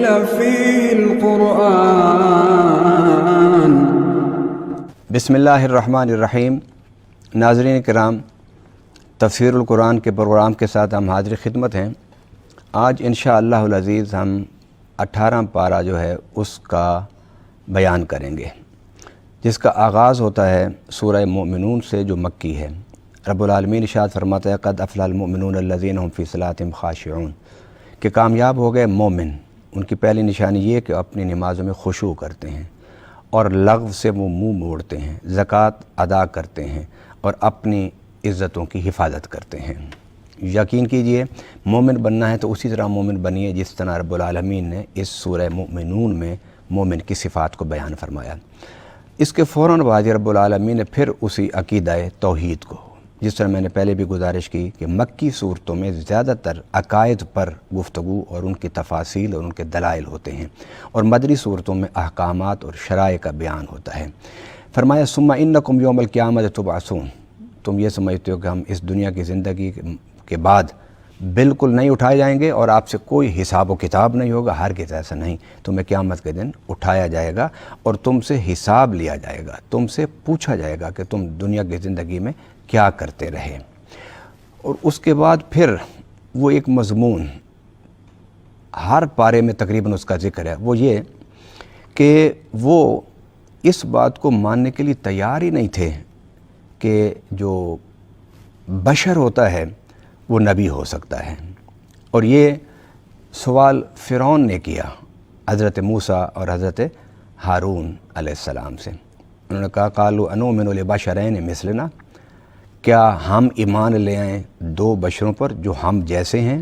أنزل فيه القرآن. بسم اللہ الرحمن الرحیم. ناظرین کرام، تفسیر القرآن کے پروگرام کے ساتھ ہم حاضر خدمت ہیں. آج انشاءاللہ العزیز ہم 18 پارہ جو ہے اس کا بیان کریں گے، جس کا آغاز ہوتا ہے سورہ مومنون سے جو مکی ہے. رب العالمین ارشاد فرماتا ہے قد افلح المؤمنون الذین هم فی صلاتهم خاشعون، کہ کامیاب ہو گئے مومن. ان کی پہلی نشانی یہ کہ اپنی نمازوں میں خشوع کرتے ہیں اور لغو سے وہ منہ موڑتے ہیں، زکوٰۃ ادا کرتے ہیں اور اپنی عزتوں کی حفاظت کرتے ہیں. یقین کیجئے مومن بننا ہے تو اسی طرح مومن بنیے جس طرح رب العالمین نے اس سورہ مومنون میں مومن کی صفات کو بیان فرمایا. اس کے فوراً بعد رب العالمین نے پھر اسی عقیدہ توحید کو، جس طرح میں نے پہلے بھی گزارش کی کہ مکی صورتوں میں زیادہ تر عقائد پر گفتگو اور ان کی تفاصیل اور ان کے دلائل ہوتے ہیں، اور مدنی صورتوں میں احکامات اور شرائع کا بیان ہوتا ہے. فرمایا ثم انکم یوم القیامت تبعثون، تم یہ سمجھتے ہو کہ ہم اس دنیا کی زندگی کے بعد بالکل نہیں اٹھائے جائیں گے اور آپ سے کوئی حساب و کتاب نہیں ہوگا. ہرگز ایسا نہیں. تمہیں قیامت کے دن اٹھایا جائے گا اور تم سے حساب لیا جائے گا، تم سے پوچھا جائے گا کہ تم دنیا کی زندگی میں کیا کرتے رہے. اور اس کے بعد پھر وہ ایک مضمون ہر پارے میں تقریباً اس کا ذکر ہے، وہ یہ کہ وہ اس بات کو ماننے کے لیے تیار ہی نہیں تھے کہ جو بشر ہوتا ہے وہ نبی ہو سکتا ہے. اور یہ سوال فرعون نے کیا حضرت موسیٰ اور حضرت ہارون علیہ السلام سے. انہوں نے کہا قالوا انؤمن لبشرین مثلنا، کیا ہم ایمان لے آئیں دو بشروں پر جو ہم جیسے ہیں،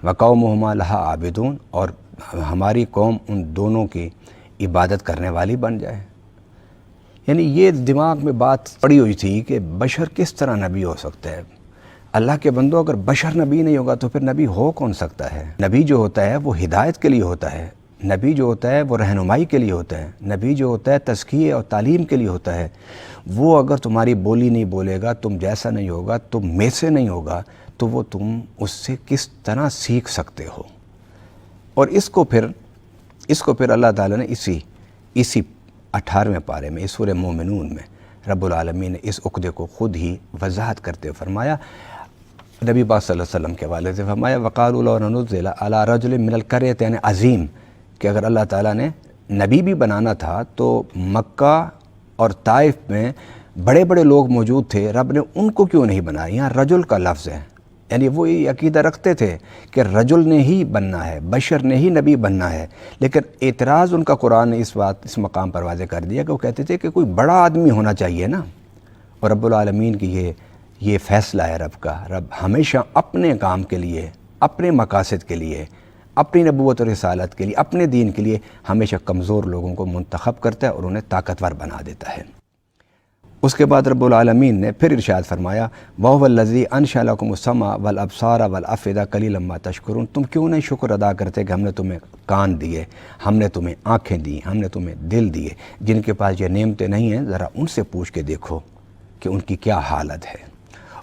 وقومہما لہا عابدون، اور ہماری قوم ان دونوں کی عبادت کرنے والی بن جائے. یعنی یہ دماغ میں بات پڑی ہوئی تھی کہ بشر کس طرح نبی ہو سکتا ہے. اللہ کے بندوں، اگر بشر نبی نہیں ہوگا تو پھر نبی ہو کون سکتا ہے؟ نبی جو ہوتا ہے وہ ہدایت کے لیے ہوتا ہے، نبی جو ہوتا ہے وہ رہنمائی کے لیے ہوتا ہے، نبی جو ہوتا ہے تزکیے اور تعلیم کے لیے ہوتا ہے. وہ اگر تمہاری بولی نہیں بولے گا، تم جیسا نہیں ہوگا، تم میں سے نہیں ہوگا، تو وہ تم اس سے کس طرح سیکھ سکتے ہو؟ اور اس کو پھر اللہ تعالیٰ نے اسی 18ویں پارے میں اس سورہ مومنون میں رب العالمین نے اس عقدے کو خود ہی وضاحت کرتے فرمایا. نبی پاک صلی اللہ علیہ وسلم کے حوالے سے فرمایا وقالوا لو نزل علی رجل من القریتین عظیم، کہ اگر اللہ تعالیٰ نے نبی بھی بنانا تھا تو مکہ اور طائف میں بڑے بڑے لوگ موجود تھے، رب نے ان کو کیوں نہیں بنایا؟ یہاں رجل کا لفظ ہے، یعنی وہ یہ عقیدہ رکھتے تھے کہ رجل نے ہی بننا ہے، بشر نے ہی نبی بننا ہے. لیکن اعتراض ان کا قرآن نے اس مقام پر واضح کر دیا کہ وہ کہتے تھے کہ کوئی بڑا آدمی ہونا چاہیے نا. اور رب العالمین کی یہ فیصلہ ہے رب کا. رب ہمیشہ اپنے کام کے لیے، اپنے مقاصد کے لیے، اپنی نبوت و رسالت کے لیے، اپنے دین کے لیے ہمیشہ کمزور لوگوں کو منتخب کرتا ہے اور انہیں طاقتور بنا دیتا ہے. اس کے بعد رب العالمین نے پھر ارشاد فرمایا وَهُوَ الَّذِي أَنشَأَ لَكُمُ السَّمْعَ وَالْأَبْصَارَ وَالْأَفْئِدَةَ قَلِيلًا مَا تَشْكُرُونَ. تم کیوں نہیں شکر ادا کرتے کہ ہم نے تمہیں کان دیے، ہم نے تمہیں آنکھیں دی، ہم نے تمہیں دل دیے. جن کے پاس یہ نعمتیں نہیں ہیں ذرا ان سے پوچھ کے دیکھو کہ ان کی کیا حالت ہے،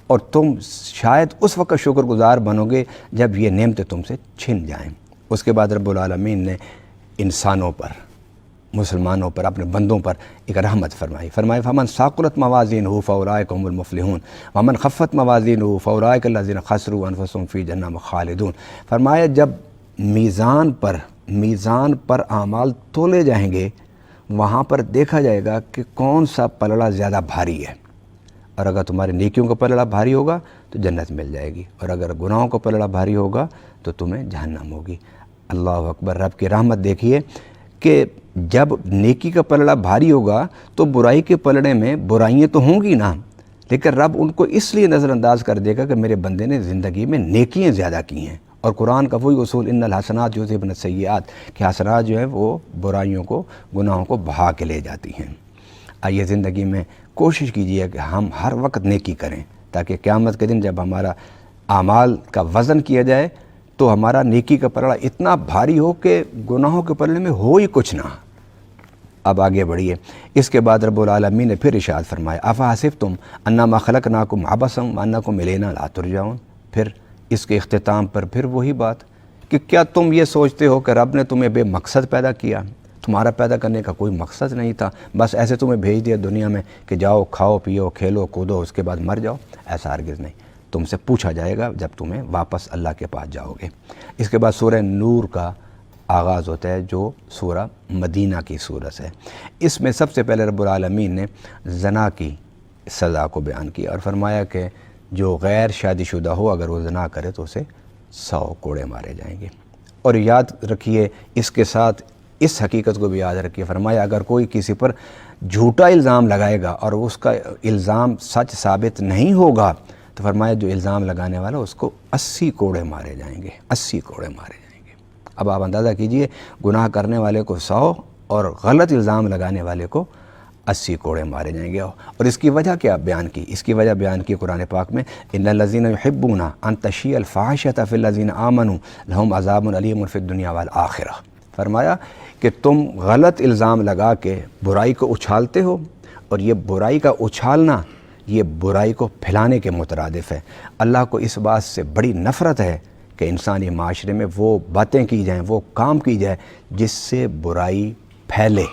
اور تم شاید اس وقت شکر گزار بنو گے جب یہ نعمتیں تم سے چھن جائیں. اس کے بعد رب العالمین نے انسانوں پر، مسلمانوں پر، اپنے بندوں پر ایک رحمت فرمائی. فمن ثقلت موازینہ فاولئک هم المفلحون ومن خفت موازینہ فاولئک الذین خسروا انفسهم فی جہنم خالدون. فرمایا جب میزان پر اعمال تولے جائیں گے، وہاں پر دیکھا جائے گا کہ کون سا پلڑا زیادہ بھاری ہے، اور اگر تمہاری نیکیوں کا پلڑا بھاری ہوگا تو جنت مل جائے گی، اور اگر گناہوں کا پلڑا بھاری ہوگا تو تمہیں جہنم ہوگی. اللہ اکبر. رب کی رحمت دیکھیے کہ جب نیکی کا پلڑا بھاری ہوگا تو برائی کے پلڑے میں برائیاں تو ہوں گی نا، لیکن رب ان کو اس لیے نظر انداز کر دے گا کہ میرے بندے نے زندگی میں نیکیاں زیادہ کی ہیں. اور قرآن کا وہی اصول ان الحسنات یذھبن السیئات، کہ حسنات جو ہیں وہ برائیوں کو، گناہوں کو بہا کے لے جاتی ہیں. آئیے زندگی میں کوشش کیجیے کہ ہم ہر وقت نیکی کریں، تاکہ قیامت کے دن جب ہمارا اعمال کا وزن کیا جائے تو ہمارا نیکی کا پلڑا اتنا بھاری ہو کہ گناہوں کے پلڑے میں ہو ہی کچھ نہ. اب آگے بڑھیے. اس کے بعد رب العالمین نے پھر ارشاد فرمایا افحسبتم انما خلقناکم عبثا وانکم الینا لا ترجعون. پھر اس کے اختتام پر پھر وہی بات کہ کیا تم یہ سوچتے ہو کہ رب نے تمہیں بے مقصد پیدا کیا؟ تمہارا پیدا کرنے کا کوئی مقصد نہیں تھا، بس ایسے تمہیں بھیج دیا دنیا میں کہ جاؤ کھاؤ پیو کھیلو کودو اس کے بعد مر جاؤ؟ ایسا ہرگز نہیں، تم سے پوچھا جائے گا جب تمہیں واپس اللہ کے پاس جاؤ گے۔ اس کے بعد سورہ نور کا آغاز ہوتا ہے جو سورہ مدینہ کی سورت ہے۔ اس میں سب سے پہلے رب العالمین نے زنا کی سزا کو بیان کیا اور فرمایا کہ جو غیر شادی شدہ ہو اگر وہ زنا کرے تو اسے 100 کوڑے مارے جائیں گے۔ اور یاد رکھیے اس کے ساتھ اس حقیقت کو بھی یاد رکھیے، فرمایا اگر کوئی کسی پر جھوٹا الزام لگائے گا اور اس کا الزام سچ ثابت نہیں ہوگا تو فرمایا جو الزام لگانے والا اس کو 80 کوڑے مارے جائیں گے، 80 کوڑے مارے جائیں گے۔ اب آپ اندازہ کیجئے گناہ کرنے والے کو 100 اور غلط الزام لگانے والے کو 80 کوڑے مارے جائیں گے۔ اور اس کی وجہ کیا بیان کی؟ اس کی وجہ بیان کی قرآن پاک میں ان الذین یحبون ان تشیع الفاحشۃ فی الذین آمنوا لہم عذاب علیم فی الدنیا والآخرہ۔ فرمایا کہ تم غلط الزام لگا کے برائی کو اچھالتے ہو، اور یہ برائی کا اچھالنا یہ برائی کو پھیلانے کے مترادف ہے۔ اللہ کو اس بات سے بڑی نفرت ہے کہ انسانی معاشرے میں وہ باتیں کی جائیں، وہ کام کی جائے جس سے برائی پھیلے،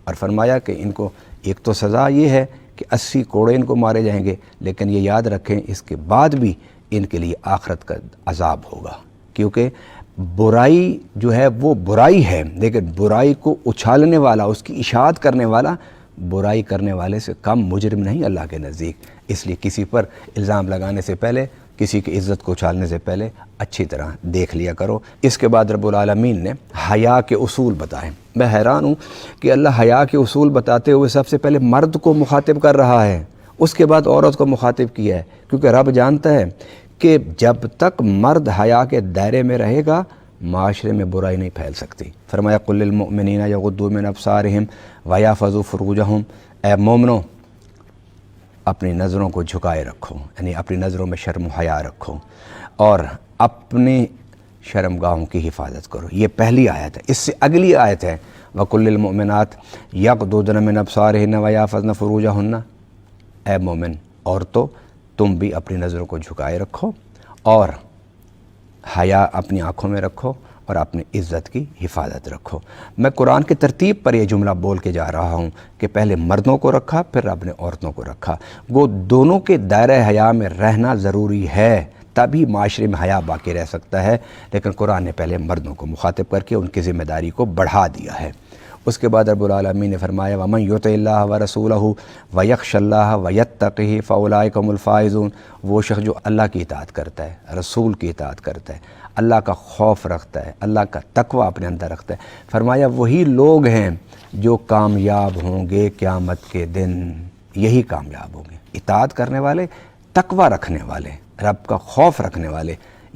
اور فرمایا کہ ان کو ایک تو سزا یہ ہے کہ 80 کوڑے ان کو مارے جائیں گے، لیکن یہ یاد رکھیں اس کے بعد بھی ان کے لیے آخرت کا عذاب ہوگا، کیونکہ برائی جو ہے وہ برائی ہے، لیکن برائی کو اچھالنے والا، اس کی اشاعت کرنے والا برائی کرنے والے سے کم مجرم نہیں اللہ کے نزدیک۔ اس لیے کسی پر الزام لگانے سے پہلے، کسی کی عزت کو اچھالنے سے پہلے اچھی طرح دیکھ لیا کرو۔ اس کے بعد رب العالمین نے حیا کے اصول بتائے۔ میں حیران ہوں کہ اللہ حیا کے اصول بتاتے ہوئے سب سے پہلے مرد کو مخاطب کر رہا ہے، اس کے بعد عورت کو مخاطب کیا ہے، کیونکہ رب جانتا ہے کہ جب تک مرد حیا کے دائرے میں رہے گا معاشرے میں برائی نہیں پھیل سکتی۔ فرمایا قل للمؤمنین یغضوا من ابصارہم ویحفظوا فروجہم، اے مومنو اپنی نظروں کو جھکائے رکھو، یعنی اپنی نظروں میں شرم و حیا رکھو اور اپنی شرمگاہوں کی حفاظت کرو۔ یہ پہلی آیت ہے۔ اس سے اگلی آیت ہے وَقُلْ لِلْمُؤْمِنَاتِ يَغْضُضْنَ مِنْ أَبْصَارِهِنَّ وَيَحْفَظْنَ فُرُوجَهُنَّ، اے مومن عورتوں تم بھی اپنی نظروں کو جھکائے رکھو اور حیا اپنی آنکھوں میں رکھو اور اپنی عزت کی حفاظت رکھو۔ میں قرآن کی ترتیب پر یہ جملہ بول کے جا رہا ہوں کہ پہلے مردوں کو رکھا پھر رب نے عورتوں کو رکھا۔ وہ دونوں کے دائرہ حیا میں رہنا ضروری ہے، تبھی معاشرے میں حیا باقی رہ سکتا ہے، لیکن قرآن نے پہلے مردوں کو مخاطب کر کے ان کی ذمہ داری کو بڑھا دیا ہے۔ اس کے بعد رب العالمین نے فرمایا وَمَن يُطِعِ اللَّهَ وَرَسُولَهُ وَيَخْشَ اللَّهَ وَيَتَّقِهِ فَأُولَٰئِكَ هُمُ الْفَائِزُونَ۔ وہ شخص جو اللہ کی اطاعت کرتا ہے، رسول کی اطاعت کرتا ہے، اللہ کا خوف رکھتا ہے، اللہ کا تقوی اپنے اندر رکھتا ہے، فرمایا وہی لوگ ہیں جو کامیاب ہوں گے قیامت کے دن، یہی کامیاب ہوں گے۔ اطاعت کرنے والے، تقوی رکھنے والے، رب کا خوف رکھنے والے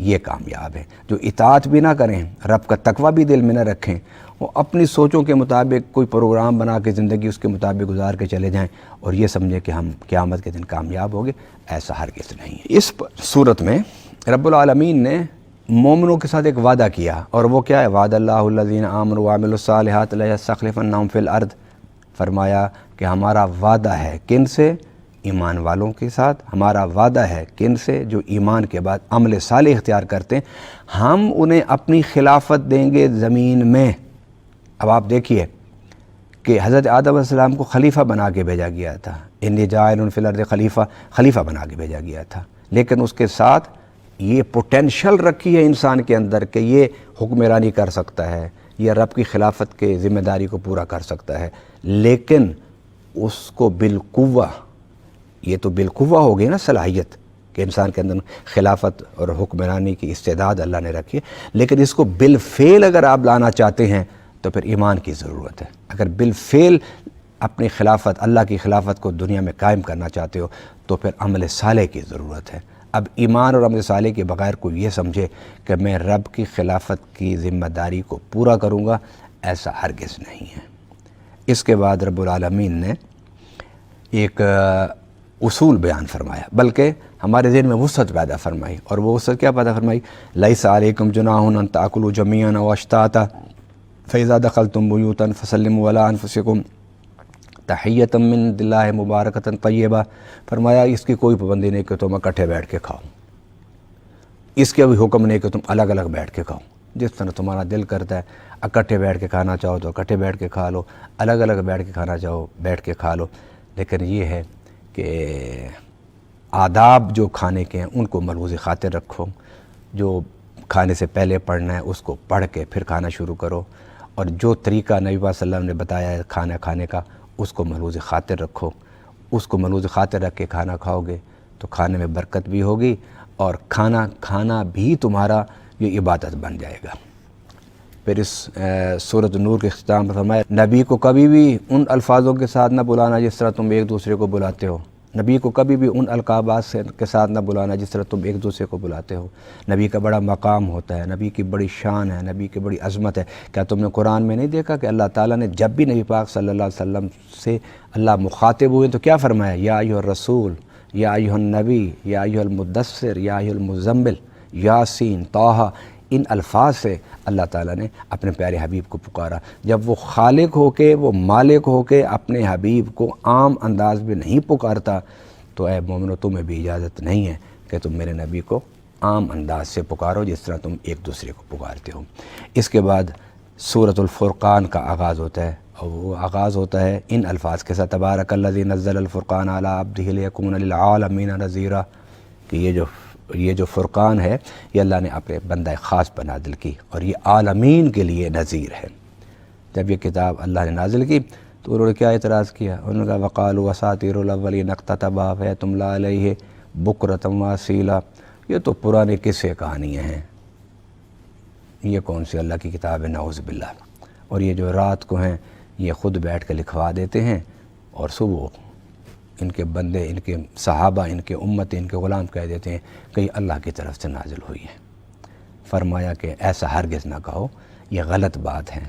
یہ کامیاب ہیں۔ جو اطاعت بھی نہ کریں، رب کا تقوی بھی دل میں نہ رکھیں، وہ اپنی سوچوں کے مطابق کوئی پروگرام بنا کے زندگی اس کے مطابق گزار کے چلے جائیں اور یہ سمجھیں کہ ہم قیامت کے دن کامیاب ہوں گے، ایسا ہرگز نہیں ہے۔ اس صورت میں رب العالمین نے مومنوں کے ساتھ ایک وعدہ کیا، اور وہ کیا ہے؟ وعد اللہ الذین آمنوا وعملوا الصالحات لیستخلفنہم فی الارض۔ فرمایا کہ ہمارا وعدہ ہے کن سے؟ ایمان والوں کے ساتھ۔ ہمارا وعدہ ہے کن سے؟ جو ایمان کے بعد عمل صالح اختیار کرتے ہیں، ہم انہیں اپنی خلافت دیں گے زمین میں۔ اب آپ دیکھیے کہ حضرت آدم علیہ السلام کو خلیفہ بنا کے بھیجا گیا تھا، انی جاعل فی الارض خلیفہ بنا کے بھیجا گیا تھا، لیکن اس کے ساتھ یہ پوٹینشل رکھی ہے انسان کے اندر کہ یہ حکمرانی کر سکتا ہے، یہ رب کی خلافت کے ذمہ داری کو پورا کر سکتا ہے، لیکن اس کو بالقوہ، یہ تو بالقوہ ہو گئی نا صلاحیت کہ انسان کے اندر خلافت اور حکمرانی کی استعداد اللہ نے رکھی ہے، لیکن اس کو بالفعل اگر آپ لانا چاہتے ہیں تو پھر ایمان کی ضرورت ہے۔ اگر بالفعل اپنی خلافت، اللہ کی خلافت کو دنیا میں قائم کرنا چاہتے ہو تو پھر عمل صالح کی ضرورت ہے۔ اب ایمان اور عمل صالح کے بغیر کوئی یہ سمجھے کہ میں رب کی خلافت کی ذمہ داری کو پورا کروں گا، ایسا ہرگز نہیں ہے۔ اس کے بعد رب العالمین نے ایک اصول بیان فرمایا، بلکہ ہمارے ذہن میں وسعت پیدا فرمائی، اور وہ وسعت کیا پیدا فرمائی؟ لیس علیکم جناح ان تاکلوا جمیعا او اشتاتا فاذا دخلتم بیوتا فسلموا علی انفسکم تحیۃ من عند اللہ مبارکۃ طیبہ۔ فرمایا اس کی کوئی پابندی نہیں کہ تم اکٹھے بیٹھ کے کھاؤ، اس کے بھی حکم نہیں کہ تم الگ الگ بیٹھ کے کھاؤ، جس طرح تمہارا دل کرتا ہے، اکٹھے بیٹھ کے کھانا چاہو تو اکٹھے بیٹھ کے کھا لو، الگ الگ بیٹھ کے کھانا چاہو بیٹھ کے کھا لو، لیکن یہ ہے کہ آداب جو کھانے کے ہیں ان کو ملحوظ خاطر رکھو، جو کھانے سے پہلے پڑھنا ہے اس کو پڑھ کے پھر کھانا شروع کرو، اور جو طریقہ نبی پاک صلی اللہ علیہ وسلم نے بتایا ہے کھانا کھانے کا اس کو ملحوظ خاطر رکھو، اس کو ملحوظ خاطر رکھ کے کھانا کھاؤ گے تو کھانے میں برکت بھی ہوگی، اور کھانا بھی تمہارا یہ عبادت بن جائے گا۔ پھر اس سورۃ نور کے اختتام پر فرمایا، نبی کو کبھی بھی ان الفاظوں کے ساتھ نہ بلانا جس طرح تم ایک دوسرے کو بلاتے ہو، نبی کو کبھی بھی ان القابات کے ساتھ نہ بلانا جس طرح تم ایک دوسرے کو بلاتے ہو۔ نبی کا بڑا مقام ہوتا ہے، نبی کی بڑی شان ہے، نبی کی بڑی عظمت ہے۔ کیا تم نے قرآن میں نہیں دیکھا کہ اللہ تعالیٰ نے جب بھی نبی پاک صلی اللہ علیہ وسلم سے اللہ مخاطب ہوئے تو کیا فرمایا؟ یا ایھا الرسول، یا ایھا النبی، یا ایھا المدثر، یا ایھا المزمل، یاسین، طٰہٰ، ان الفاظ سے اللہ تعالیٰ نے اپنے پیارے حبیب کو پکارا۔ جب وہ خالق ہو کے، وہ مالک ہو کے اپنے حبیب کو عام انداز میں نہیں پکارتا تو اے مومنو تمہیں بھی اجازت نہیں ہے کہ تم میرے نبی کو عام انداز سے پکارو جس طرح تم ایک دوسرے کو پکارتے ہو۔ اس کے بعد سورۃ الفرقان کا آغاز ہوتا ہے، اور وہ آغاز ہوتا ہے ان الفاظ کے ساتھ، تبارک الذی نزل الفرقان علی عبدہ لیکون للعالمین نذیرا، کہ یہ جو فرقان ہے یہ اللہ نے اپنے بندہ خاص پر نازل کی اور یہ عالمین کے لیے نذیر ہے۔ جب یہ کتاب اللہ نے نازل کی تو انہوں نے کیا اعتراض کیا؟ انہوں نے کہا وقالوا اساطیر الاولین اقتتبھا فتملی علیہ بکرۃ واصیلا، یہ تو پرانے قصے کہانیاں ہیں، یہ کون سی اللہ کی کتاب ہے، نعوذ باللہ۔ اور یہ جو رات کو ہیں یہ خود بیٹھ کے لکھوا دیتے ہیں اور صبح ان کے بندے، ان کے صحابہ، ان کے امت، ان کے غلام کہہ دیتے ہیں کہ یہ اللہ کی طرف سے نازل ہوئی ہے۔ فرمایا کہ ایسا ہرگز نہ کہو، یہ غلط بات ہے،